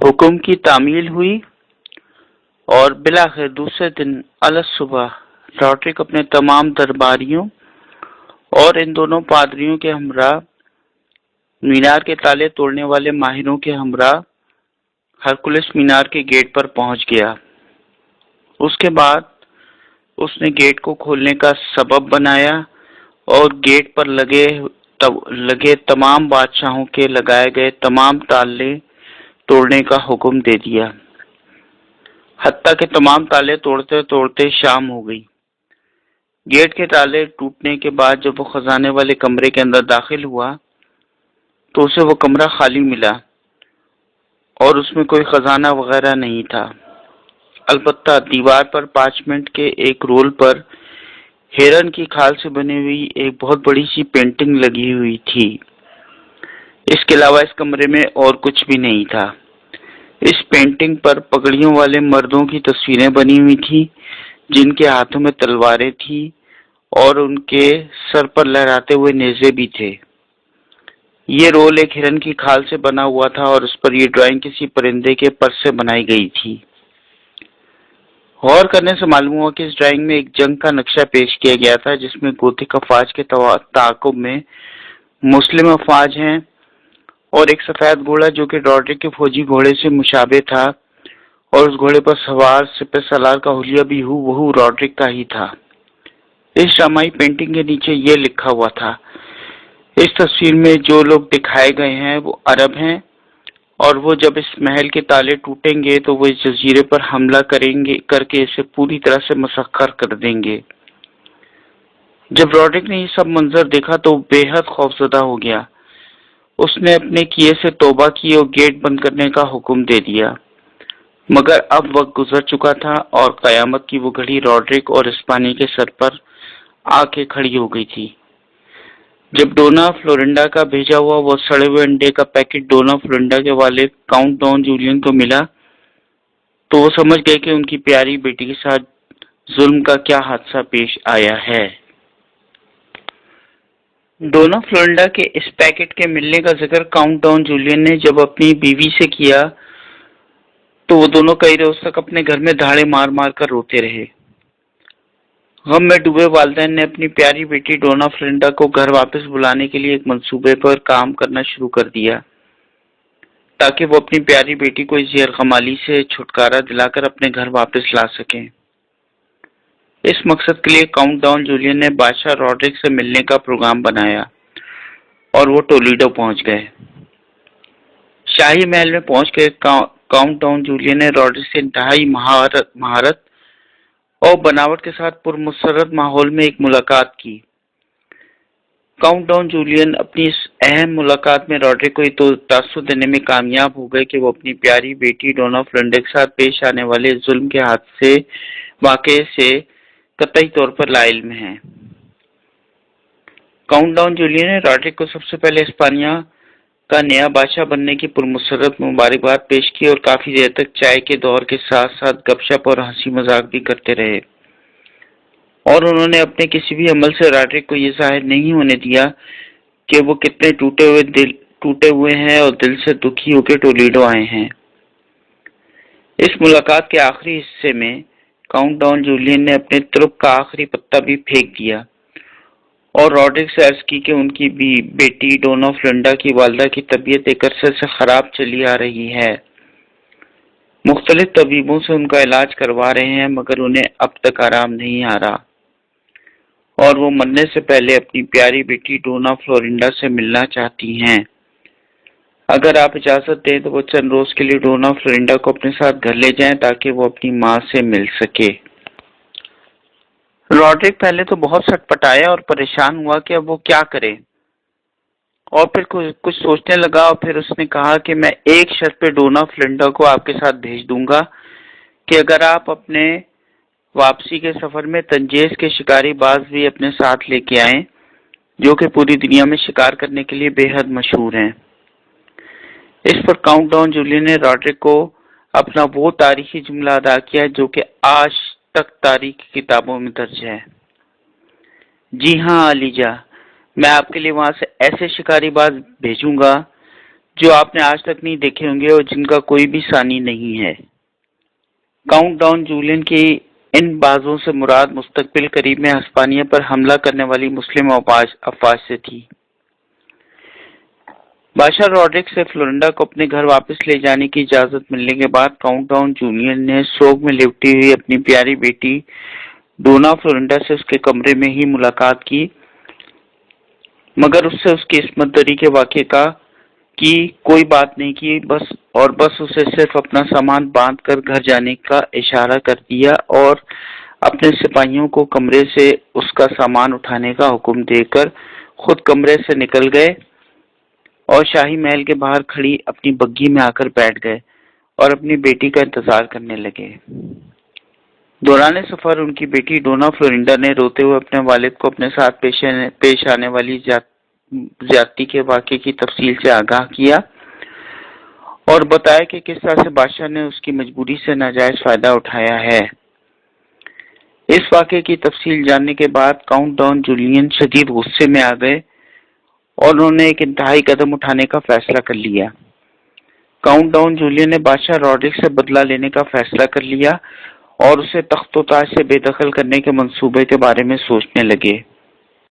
حکم کی تعمیل ہوئی اور بالآخر دوسرے دن الصبح راڈرک اپنے تمام درباریوں اور ان دونوں پادریوں کے ہمراہ مینار کے تالے توڑنے والے ماہروں کے ہمراہ ہرکولس مینار کے گیٹ پر پہنچ گیا۔ اس کے بعد اس نے گیٹ کو کھولنے کا سبب بنایا اور گیٹ پر لگے تمام بادشاہوں کے لگائے گئے تمام تالے توڑنے کا حکم دے دیا، حتیٰ کہ تمام تالے توڑتے توڑتے شام ہو گئی۔ گیٹ کے تالے ٹوٹنے کے بعد جب وہ خزانے والے کمرے کے اندر داخل ہوا تو اسے وہ کمرہ خالی ملا اور اس میں کوئی خزانہ وغیرہ نہیں تھا۔ البتہ دیوار پر پارچمنٹ کے ایک رول پر ہرن کی کھال سے بنی ہوئی ایک بہت بڑی سی پینٹنگ لگی ہوئی تھی۔ اس کے علاوہ اس کمرے میں اور کچھ بھی نہیں تھا۔ اس پینٹنگ پر پگڑیوں والے مردوں کی تصویریں بنی ہوئی تھیں جن کے ہاتھوں میں تلواریں تھیں اور ان کے سر پر لہراتے ہوئے نیزے بھی تھے۔ یہ رول ایک ہرن کی کھال سے بنا ہوا تھا اور اس پر یہ ڈرائنگ کسی پرندے کے پر سے بنائی گئی تھی۔ غور کرنے سے معلوم ہوا کہ اس ڈرائنگ میں ایک جنگ کا نقشہ پیش کیا گیا تھا جس میں گوتھک افواج کے تعاقب میں مسلم افواج ہیں اور ایک سفید گھوڑا جو کہ راڈرک کے فوجی گھوڑے سے مشابہ تھا اور اس گھوڑے پر سوار سپہ سالار کا حلیہ بھی وہ راڈرک کا ہی تھا۔ اس ڈرامائی پینٹنگ کے نیچے یہ لکھا ہوا تھا: اس تصویر میں جو لوگ دکھائے گئے ہیں وہ عرب ہیں اور وہ جب اس محل کے تالے ٹوٹیں گے تو وہ اس جزیرے پر حملہ کر کے اسے پوری طرح سے مسخر کر دیں گے۔ جب راڈرک نے یہ سب منظر دیکھا تو بے حد خوفزدہ ہو گیا۔ اس نے اپنے کیے سے توبہ کی اور گیٹ بند کرنے کا حکم دے دیا، مگر اب وقت گزر چکا تھا اور قیامت کی وہ گھڑی راڈرک اور اسپانی کے سر پر آ کے کھڑی ہو گئی تھی۔ جب ڈونا فلورنڈا کا بھیجا ہوا وہ سڑے ہوئے انڈے کا پیکٹ ڈونا فلورنڈا کے والد کاؤنٹ ڈان جولین کو ملا تو وہ سمجھ گئے کہ ان کی پیاری بیٹی کے ساتھ ظلم کا کیا حادثہ پیش آیا ہے۔ ڈونا فلورنڈا کے اس پیکٹ کے ملنے کا ذکر کاؤنٹ ڈان جولین نے جب اپنی بیوی سے کیا تو وہ دونوں کئی روز تک اپنے گھر میں دھاڑے مار مار کر روتے رہے۔ غم میں ڈوبے والدین نے اپنی پیاری بیٹی ڈونا فلورنڈا کو گھر واپس بلانے کے لیے ایک منصوبے پر کام کرنا شروع کر دیا تاکہ وہ اپنی پیاری بیٹی کو اس یرغمالی سے چھٹکارا دلا کر اپنے گھر واپس لا سکیں۔ اس مقصد کے لیے کاؤنٹ ڈان جولین نے بادشاہ راڈرک سے ملنے کا پروگرام بنایا اور وہ ٹولیڈو پہنچ گئے۔ شاہی محل میں پہنچ کے کاؤنٹ ڈان جولین نے راڈرک سے انتہائی مہارت اور بناوٹ کے ساتھ پرمسرت ماحول میں ایک ملاقات کی۔ کاؤنٹ ڈان جولین اپنی اس اہم ملاقات میں راڈرک کو یہ تاثر دینے میں کامیاب ہو گئے کہ وہ اپنی پیاری بیٹی ڈونا فلورنڈا کے ساتھ پیش آنے والے ظلم کے واقعے سے قطعی طور پر لا علم ہیں۔ کاؤنٹ ڈان جولین نے راڈرک کو سب سے پہلے اسپانیہ کا نیا بادشاہ بننے کی پرمسرت مبارکباد پیش کی اور کافی دیر تک چائے کے دور کے ساتھ ساتھ گپ شپ اور ہنسی مذاق بھی کرتے رہے، اور انہوں نے اپنے کسی بھی عمل سے راڈرک کو یہ ظاہر نہیں ہونے دیا کہ وہ کتنے ٹوٹے ہوئے ہیں اور دل سے دکھی ہو کے ٹولیڈو آئے ہیں۔ اس ملاقات کے آخری حصے میں کاؤنٹ ڈان جولین نے اپنے ترک کا آخری پتا بھی پھینک دیا اور راڈرک سے عرض کی کہ ان کی بیٹی ڈونا فلورنڈا کی والدہ کی طبیعت ایک عرصے سے خراب چلی آ رہی ہے۔ مختلف طبیبوں سے ان کا علاج کروا رہے ہیں مگر انہیں اب تک آرام نہیں آ رہا اور وہ مرنے سے پہلے اپنی پیاری بیٹی ڈونا فلورنڈا سے ملنا چاہتی ہیں۔ اگر آپ اجازت دیں تو وہ چند روز کے لیے ڈونا فلورنڈا کو اپنے ساتھ گھر لے جائیں تاکہ وہ اپنی ماں سے مل سکے۔ راڈرک پہلے تو بہت سٹپٹایا اور پریشان ہوا کہ اب وہ کیا کرے، اور پھر کچھ سوچنے لگا اور پھر اس نے کہا کہ میں ایک شرط پہ ڈونا فلورنڈا کو آپ کے ساتھ بھیج دوں گا کہ اگر آپ اپنے واپسی کے سفر میں تنجیس کے شکاری باز بھی اپنے ساتھ لے کے آئیں جو کہ پوری دنیا میں شکار کرنے کے لیے بے حد مشہور ہیں۔ اس پر کاؤنٹ ڈان جولین نے راڈرک کو اپنا وہ تاریخی جملہ ادا کیا جو کہ آج تک تاریخ کی کتابوں میں درج ہے: جی ہاں علیجا، میں آپ کے لیے وہاں سے ایسے شکاری باز بھیجوں گا جو آپ نے آج تک نہیں دیکھے ہوں گے اور جن کا کوئی بھی ثانی نہیں ہے۔ کاؤنٹ ڈاؤن جولین کی ان بازوں سے مراد مستقبل قریب میں ہسپانیہ پر حملہ کرنے والی مسلم افواج سے تھی۔ بادشاہ روڈرک سے فلورنڈا کو اپنے گھر واپس لے جانے کی اجازت ملنے کے بعد کاؤنٹ ڈاؤن جولین نے سوگ میں لپٹی ہوئی اپنی پیاری بیٹی ڈونا فلورنڈا سے اس کے کمرے میں ہی ملاقات کی، مگر اس سے اس کی عصمت دری کے واقعے کی کوئی بات نہیں کی، بس اسے صرف اپنا سامان باندھ کر گھر جانے کا اشارہ کر دیا اور اپنے سپاہیوں کو کمرے سے اس کا سامان اٹھانے کا حکم دے کر خود کمرے سے نکل گئے اور شاہی محل کے باہر کھڑی اپنی بگھی میں آ کر بیٹھ گئے اور اپنی بیٹی کا انتظار کرنے لگے۔ دوران سفر ان کی بیٹی ڈونا فلورنڈا نے روتے ہوئے اپنے والد کو اپنے ساتھ پیش آنے والی زیادتی کے واقعے کی تفصیل سے آگاہ کیا اور بتایا کہ کس طرح سے بادشاہ نے اس کی مجبوری سے ناجائز فائدہ اٹھایا ہے۔ اس واقعے کی تفصیل جاننے کے بعد کاؤنٹ ڈاؤن جولین شدید غصے میں آ گئے اور انہوں نے ایک انتہائی قدم اٹھانے کا فیصلہ کر لیا۔ کاؤنٹ ڈاؤن جولین نے بادشاہ روڈرک سے بدلہ لینے کا فیصلہ کر لیا اور اسے تخت و تاج سے بے دخل کرنے کے منصوبے کے بارے میں سوچنے لگے۔